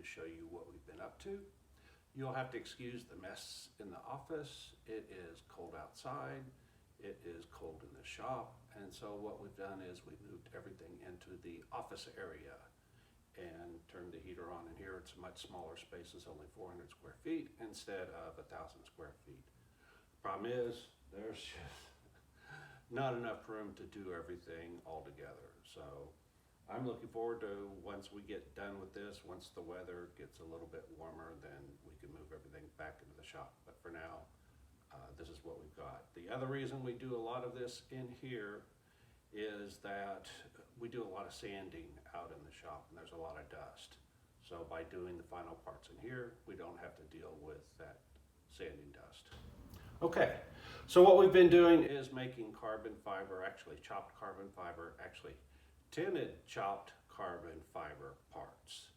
show you what we've been up to. You'll have to excuse the mess in the office. It is cold outside. It is cold in the shop. And so what we've done is we moved everything into the office area and turned the heater on in here. It's a much smaller space. It's only 400 square feet instead of 1,000 square feet. Problem is, there's just not enough room to do everything all together. So I'm looking forward to once we get done with this, once the weather gets a little bit warmer, then we can move everything back into the shop. But for now, this is what we've got. The other reason we do a lot of this in here is that we do a lot of sanding out in the shop and there's a lot of dust. So by doing the final parts in here, we don't have to deal with that sanding dust. Okay, so what we've been doing is making carbon fiber, actually chopped carbon fiber, actually tinted chopped carbon fiber parts.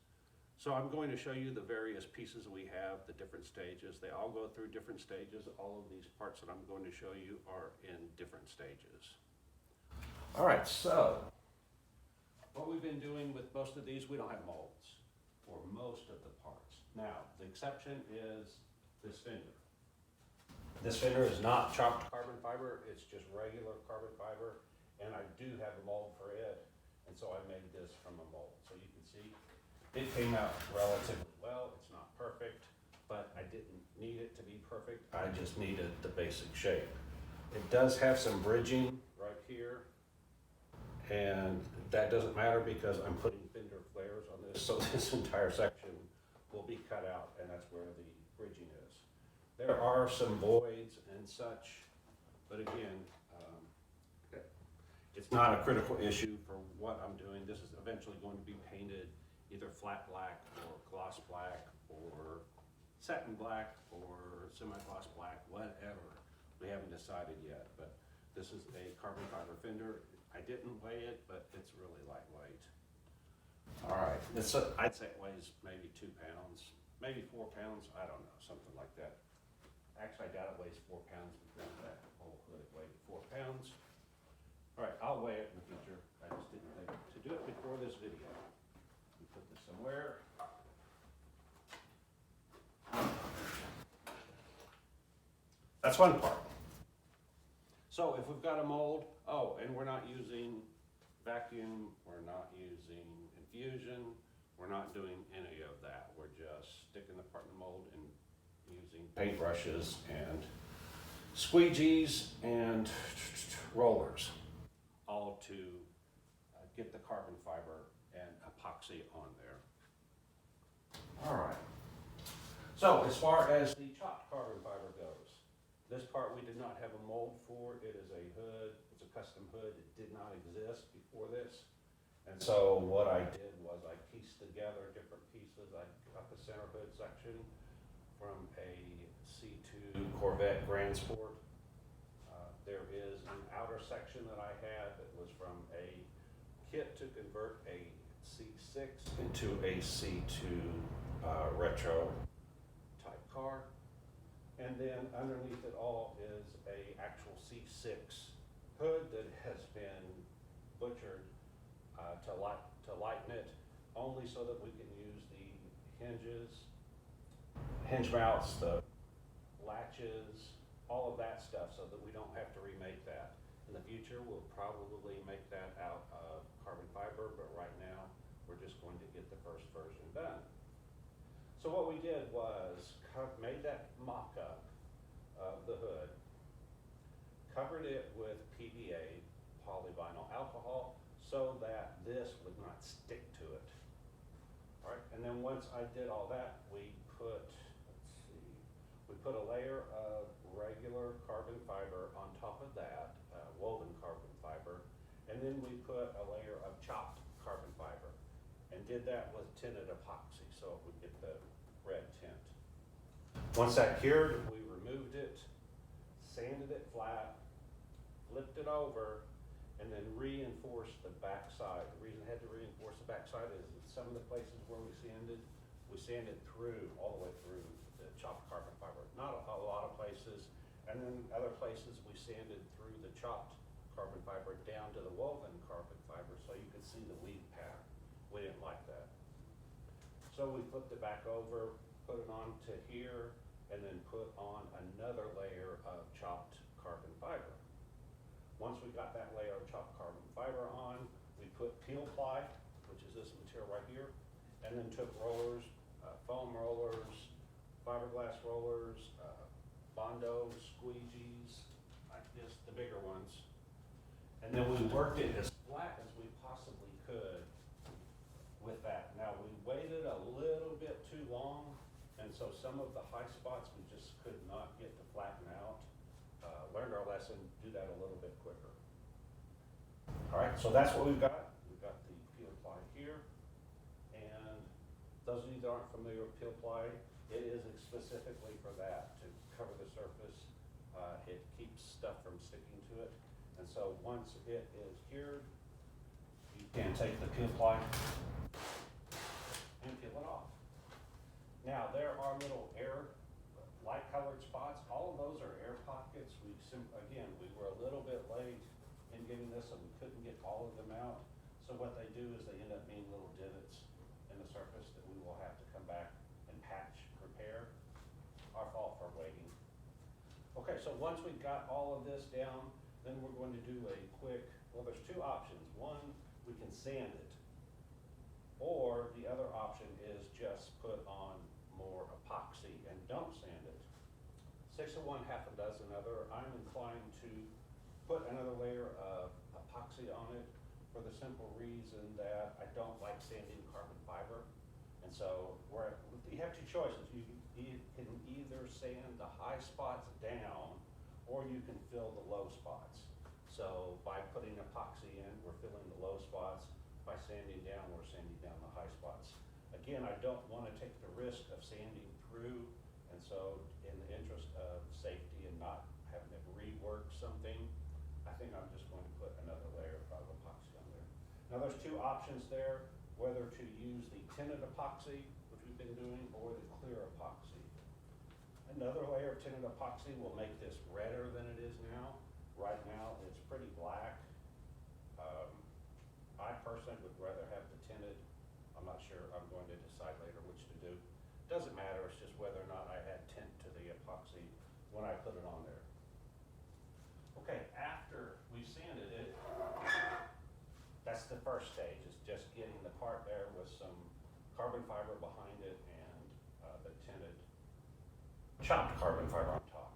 So I'm going to show you the various pieces we have, the different stages. They all go through different stages. All of these parts that I'm going to show you are in different stages. All right, so what we've been doing with most of these, we don't have molds for most of the parts. Now, the exception is this fender. This fender is not chopped carbon fiber, it's just regular carbon fiber, and I do have a mold for it, and so I made this from a mold. So you can see it came out relatively well. It's not perfect, but I didn't need it to be perfect. I just needed the basic shape. It does have some bridging right here, and that doesn't matter because I'm putting fender flares on this, so this entire section will be cut out, and that's where the bridging is. There are some voids and such, but again, it's not a critical issue for what I'm doing. This is eventually going to be painted either flat black or gloss black or satin black or semi-gloss black, whatever. We haven't decided yet, but this is a carbon fiber fender. I didn't weigh it, but it's really lightweight. All right, I'd say it weighs maybe 2 pounds, maybe 4 pounds, I don't know, something like that. Actually, I doubt it weighs 4 pounds because that whole hood weighed 4 pounds. All right, I'll weigh it in the future. I just didn't think to do it before this video. We put this somewhere. That's one part. So if we've got a mold, and we're not using vacuum, we're not using infusion, we're not doing any of that. We're just sticking the part in the mold and using paintbrushes and squeegees and rollers, all to get the carbon fiber and epoxy on there. All right. So as far as the chopped carbon fiber goes, this part we did not have a mold for. It is a hood. It's a custom hood. It did not exist before this. And so what I did was I pieced together different pieces. I cut the center hood section from a C2 Corvette Grand Sport. There is an outer section that I had that was from a kit to convert a C6 into a C2 retro type car. And then underneath it all is a actual C6 hood that has been butchered to lighten it, only so that we can use the hinges, hinge mounts, the latches, all of that stuff, so that we don't have to remake that. In the future, we'll probably make that out of carbon fiber, but right now, we're just going to get the first version done. So what we did was made that mock-up of the hood, covered it with PVA, polyvinyl alcohol, so that this would not stick to it. All right, and then once I did all that, we put a layer of regular carbon fiber on top of that, woven carbon fiber, and then we put a layer of chopped carbon fiber, and did that with tinted epoxy, so it would get the red tint. Once that cured, we removed it, sanded it flat, flipped it over, and then reinforced the back side. The reason I had to reinforce the back side is that some of the places where we sanded through, all the way through the chopped carbon fiber. Not a lot of places. And then other places we sanded through the chopped carbon fiber down to the woven carbon fiber so you could see the weave pattern. We didn't like that. So So we flipped it back over, put it on to here, and then put on another layer of chopped carbon fiber. Once we got that layer of chopped carbon fiber on, we put peel ply, which is this material right here, and then took rollers, foam rollers, fiberglass rollers, Bondo squeegees, like this, the bigger ones. And then we worked it as flat as we possibly could with that. Now, we waited a little bit too long, and so some of the high spots we just could not get to flatten out. Learned our lesson, do that a little bit quicker. All right, so that's what we've got. We've got the peel ply here. And those of you that aren't familiar with peel ply, it is specifically for that, to cover the surface. It keeps stuff from sticking to it. And so once it is cured, you can take the peel ply and peel it off. Now, there are little light colored spots. All of those are air pockets. Again, we were a little bit late in getting this, so we couldn't get all of them out. So what they do is they end up being little divots in the surface that we will have to come back and patch, repair. Our fault for waiting. Okay, so once we've got all of this down, then we're going to do a quick, well, there's two options. One, we can sand it. Or the other option is just put on more epoxy and don't sand it. 6 of one, half a dozen other. I'm inclined to put another layer of epoxy on it for the simple reason that I don't like sanding carbon fiber. And so you have two choices. You can either sand the high spots down or you can fill the low spots. So by putting epoxy in, we're filling the low spots. By sanding down, we're sanding down the high spots. Again, I don't want to take the risk of sanding through, and so in the interest of safety and not having to rework something, I think I'm just going to put another layer of epoxy on there. Now there's two options there, whether to use the tinted epoxy, which we've been doing, or the clear epoxy. Another layer of tinted epoxy will make this redder than it is now. Right now, it's pretty black. I personally would rather have the tinted. I'm not sure, I'm going to decide later which to do. Doesn't matter, it's just whether or not I add tint to the epoxy when I put it on there. Okay, after we've sanded it, that's the first stage, is just getting the part there with some carbon fiber behind it and the tinted chopped carbon fiber on top.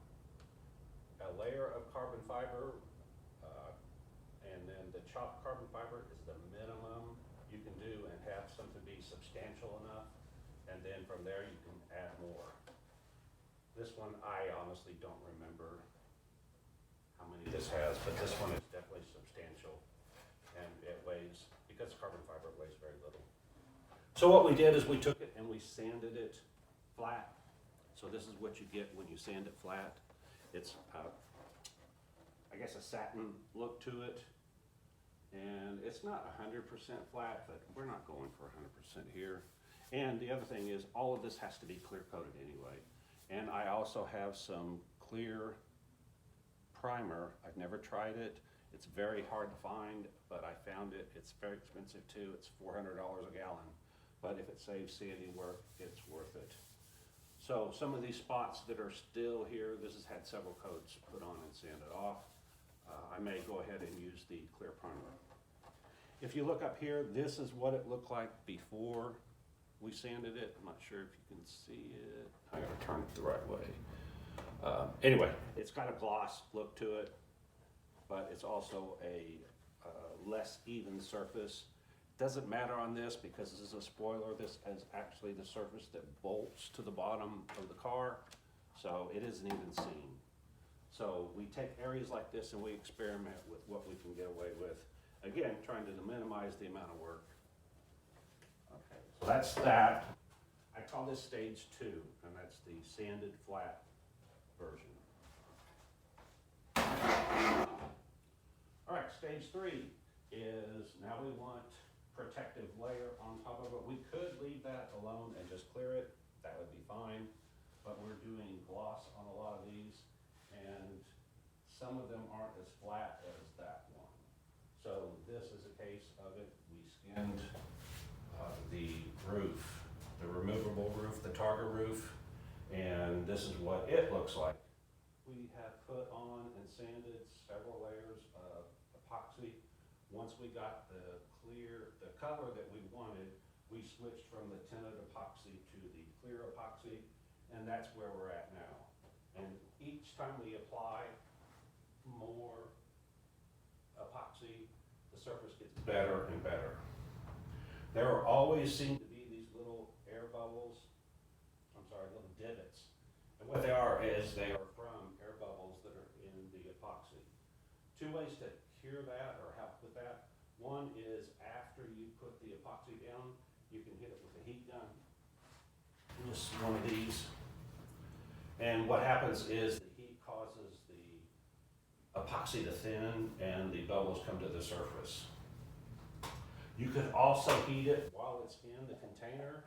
A layer of carbon fiber, and then the chopped carbon fiber is the minimum you can do and have something be substantial enough, and then from there you can add more. This one, I honestly don't remember how many this has, but this one is definitely substantial, and it weighs, because carbon fiber weighs very little. So what we did is we took it and we sanded it flat. So this is what you get when you sand it flat. It's, I guess, a satin look to it. And it's not 100% flat, but we're not going for 100% here. And the other thing is, all of this has to be clear coated anyway. And I also have some clear primer. I've never tried it. It's very hard to find, but I found it. It's very expensive too. It's $400 a gallon. But if it saves sanding work, it's worth it. So some of these spots that are still here, this has had several coats put on and sanded off. I may go ahead and use the clear primer. If you look up here, this is what it looked like before we sanded it. I'm not sure if you can see it. I gotta turn it the right way. Anyway, it's got a gloss look to it, but it's also a less even surface. Doesn't matter on this because this is a spoiler. This is actually the surface that bolts to the bottom of the car, so it isn't even seen. So we take areas like this and we experiment with what we can get away with. Again, trying to minimize the amount of work. Okay, so that's that. I call this stage 2, and that's the sanded flat version. All right, stage 3 is now we want protective layer on top of it. We could leave that alone and just clear it. That would be fine, but we're doing gloss on a lot of these, and some of them aren't as flat as that one. So this is a case of it. We skinned the roof. the removable roof, the Targa roof, and this is what it looks like. We have put on and sanded several layers of epoxy. Once we got the color that we wanted, we switched from the tinted epoxy to the clear epoxy, and that's where we're at now. And each time we apply more epoxy, the surface gets better and better. There are always seem to be these little air bubbles, little divots. And what they are is they are from air bubbles that are in the epoxy. Two ways to cure that or help with that. One is after you put the epoxy down, you can hit it with a heat gun. Just one of these. And what happens is the heat causes the epoxy to thin and the bubbles come to the surface. You could also heat it while it's in the container,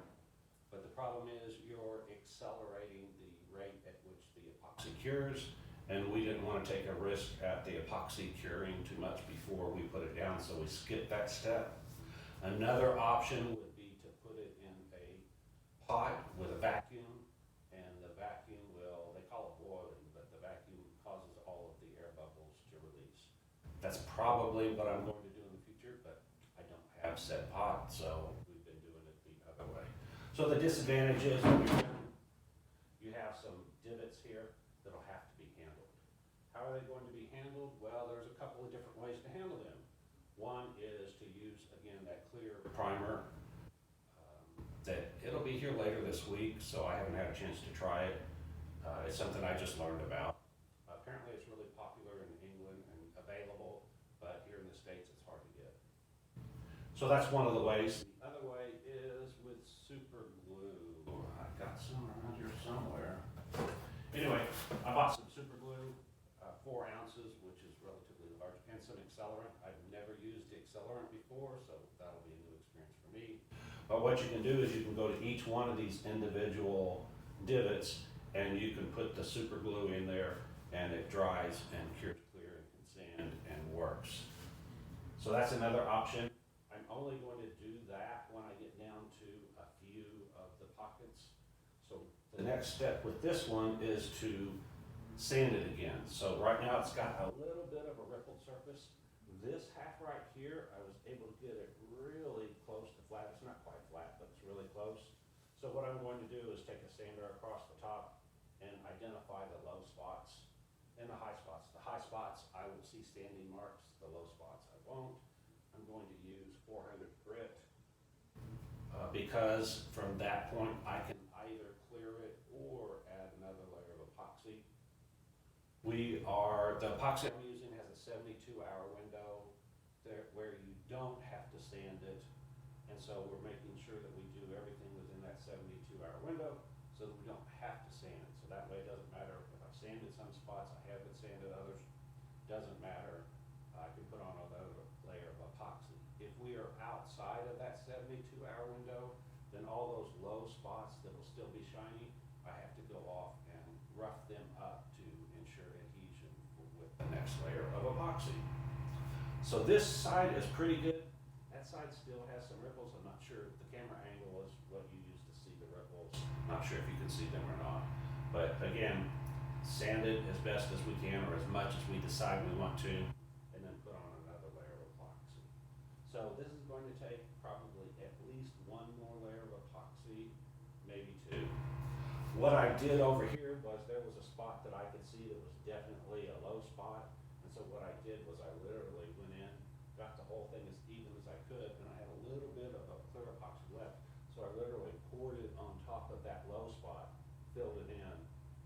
but the problem is you're accelerating the rate at which the epoxy cures, and we didn't want to take a risk at the epoxy curing too much before we put it down, so we skipped that step. Another option would be to put it in a pot with a vacuum, and the vacuum will, they call it boiling, but the vacuum causes all of the air bubbles to release. That's probably what I'm going to do in the future, but I don't have said pot, so we've been doing it the other way. So the disadvantage is you have some divots here that'll have to be handled. How are they going to be handled? Well, there's a couple of different ways to handle them. One is to use, again, that clear primer. That it'll be here later this week, so I haven't had a chance to try it. It's something I just learned about. Apparently it's really popular in England and available, but here in the States it's hard to get. So that's one of the ways. The other way is with super glue. I've got some around here somewhere. Anyway, I bought some super glue, 4 ounces, which is relatively large, and some accelerant. I've never used the accelerant before, so that'll be a new experience for me. But what you can do is you can go to each one of these individual divots and you can put the super glue in there and it dries and cures clear and can sand and works. So that's another option. I'm only going to do that when I get down to a few of the pockets. So the next step with this one is to sand it again. So right now it's got a little bit of a rippled surface. This half right here, I was able to get it really close to flat. It's not quite flat, but it's really close. So what I'm going to do is take a sander across the top and identify the low spots and the high spots. The high spots, I will see standing marks. The low spots, I won't. I'm going to use 400 grit because from that point, I can either clear it or add another layer of epoxy. The epoxy I'm using has a 72-hour window there where you don't have to sand it. And so we're making sure that we do everything within that 72-hour window so that we don't have to sand it. So that way it doesn't matter if I've sanded some spots, I haven't sanded others, doesn't matter. I can put on another layer of epoxy. If we are outside of that 72-hour window, then all those low spots that will still be shiny, I have to go off and rough them up to ensure adhesion with the next layer of epoxy. So this side is pretty good. That side still has some ripples. I'm not sure if the camera angle is what you use to see the ripples. Not sure if you can see them or not. But again, sand it as best as we can or as much as we decide we want to, and then put on another layer of epoxy. So this is going to take probably at least one more layer of epoxy, maybe 2. What I did over here was there was a spot that I could see that was definitely a low spot. And so what I did was I literally went in, got the whole thing as even as I could, and I had a little bit of a clear epoxy left. So I literally poured it on top of that low spot, filled it in,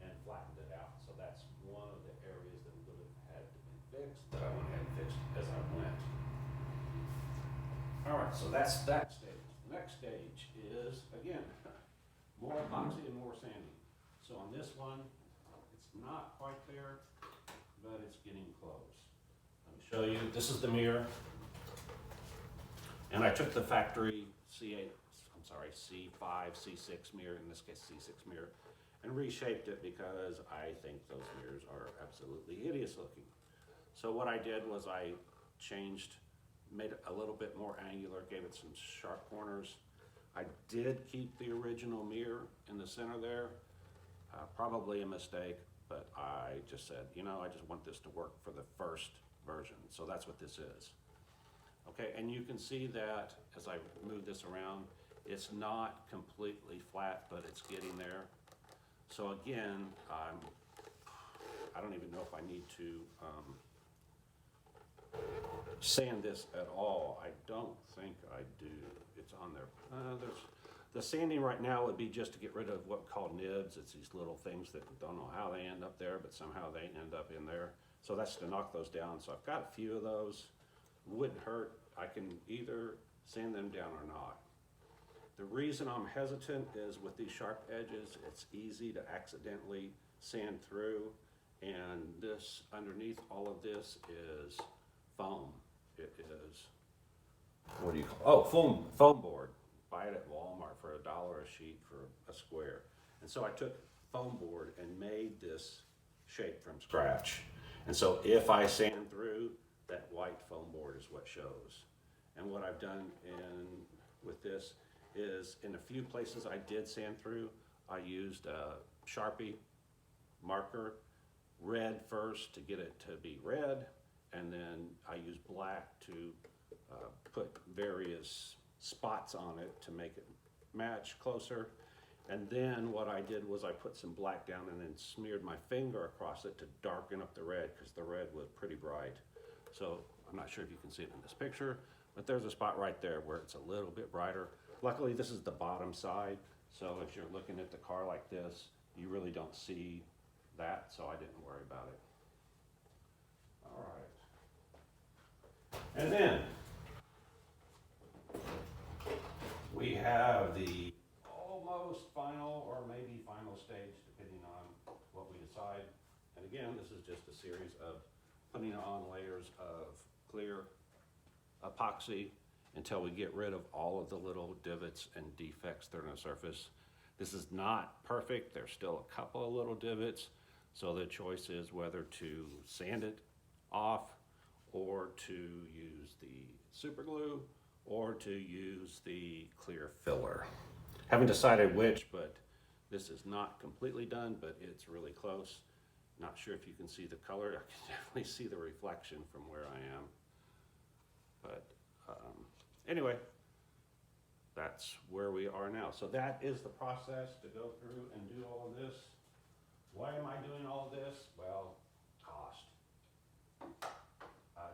and flattened it out. So that's one of the areas that would have had to be fixed, that I went ahead and fixed as I went. All right, so that's that stage. The next stage is, again, more epoxy and more sanding. So on this one, it's not quite there, but it's getting close. Let me show you. This is the mirror. And I took the factory C5, C6 mirror, in this case C6 mirror, and reshaped it because I think those mirrors are absolutely hideous looking. So what I did was I made it a little bit more angular, gave it some sharp corners. I did keep the original mirror in the center there. Probably a mistake, but I just said, you know, I just want this to work for the first version. So that's what this is. Okay, and you can see that as I move this around, it's not completely flat, but it's getting there. So again, I don't even know if I need to sand this at all. I don't think I do. It's on there. The sanding right now would be just to get rid of what we call nibs. It's these little things that don't know how they end up there, but somehow they end up in there. So that's to knock those down. So I've got a few of those. Wouldn't hurt. I can either sand them down or not. The reason I'm hesitant is with these sharp edges, it's easy to accidentally sand through. And this, underneath all of this is foam. It is, what do you call it? Oh, foam board. Buy it at Walmart for $1 a sheet for a square. And so I took foam board and made this shape from scratch. And so if I sand through, that white foam board is what shows. And what I've done with this is in a few places I did sand through, I used a Sharpie marker, red first to get it to be red, and then I used black to put various spots on it to make it match closer. And then what I did was I put some black down and then smeared my finger across it to darken up the red, because the red was pretty bright. So I'm not sure if you can see it in this picture, but there's a spot right there where it's a little bit brighter. Luckily, this is the bottom side, so if you're looking at the car like this, you really don't see that, so I didn't worry about it. All right. And then we have the almost final or maybe final stage, depending on what we decide. And again, this is just a series of putting on layers of clear epoxy until we get rid of all of the little divots and defects that are on the surface. This is not perfect. There's still a couple of little divots. So the choice is whether to sand it off or to use the super glue or to use the clear filler. Haven't decided which, but this is not completely done, but it's really close. Not sure if you can see the color. I can definitely see the reflection from where I am. But anyway, that's where we are now. So that is the process to go through and do all of this. Why am I doing all of this? Well, cost.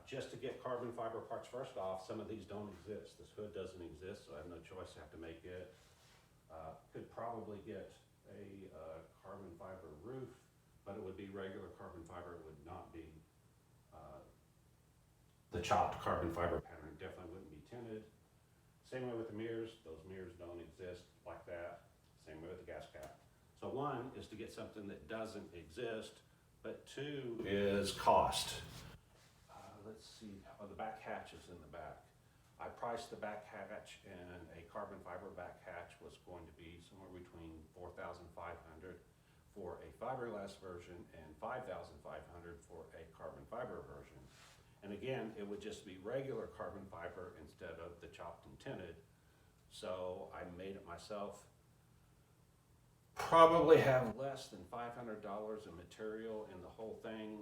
Just to get carbon fiber parts, first off, some of these don't exist. This hood doesn't exist, so I have no choice. I have to make it. Could probably get a carbon fiber roof, but it would be regular carbon fiber. It would not be the chopped carbon fiber pattern. Definitely wouldn't be tinted. Same way with the mirrors. Those mirrors don't exist like that. Same way with the gas cap. So one is to get something that doesn't exist, but two is cost. Let's see, the back hatch is in the back. I priced the back hatch, and a carbon fiber back hatch was going to be somewhere between $4,500 for a fiberglass version and $5,500 for a carbon fiber version. And again, it would just be regular carbon fiber instead of the chopped and tinted. So I made it myself. Probably have less than $500 in material in the whole thing.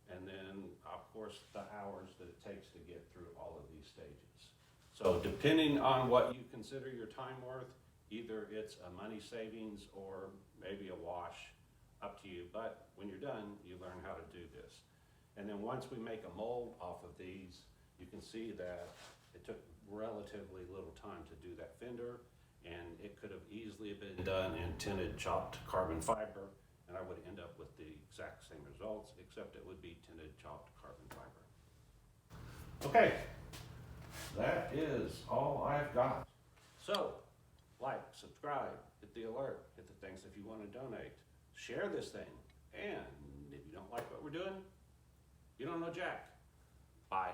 And then, of course, the hours that it takes to get through all of these stages. So depending on what you consider your time worth, either it's a money savings or maybe a wash, up to you. But when you're done, you learn how to do this. And then once we make a mold off of these, you can see that it took relatively little time to do that fender, and it could have easily been done in tinted chopped carbon fiber, and I would end up with the exact same results, except it would be tinted chopped carbon fiber. Okay, that is all I've got. So, like, subscribe, hit the alert, hit the things if you want to donate, share this thing, and if you don't like what we're doing, you don't know jack. Bye.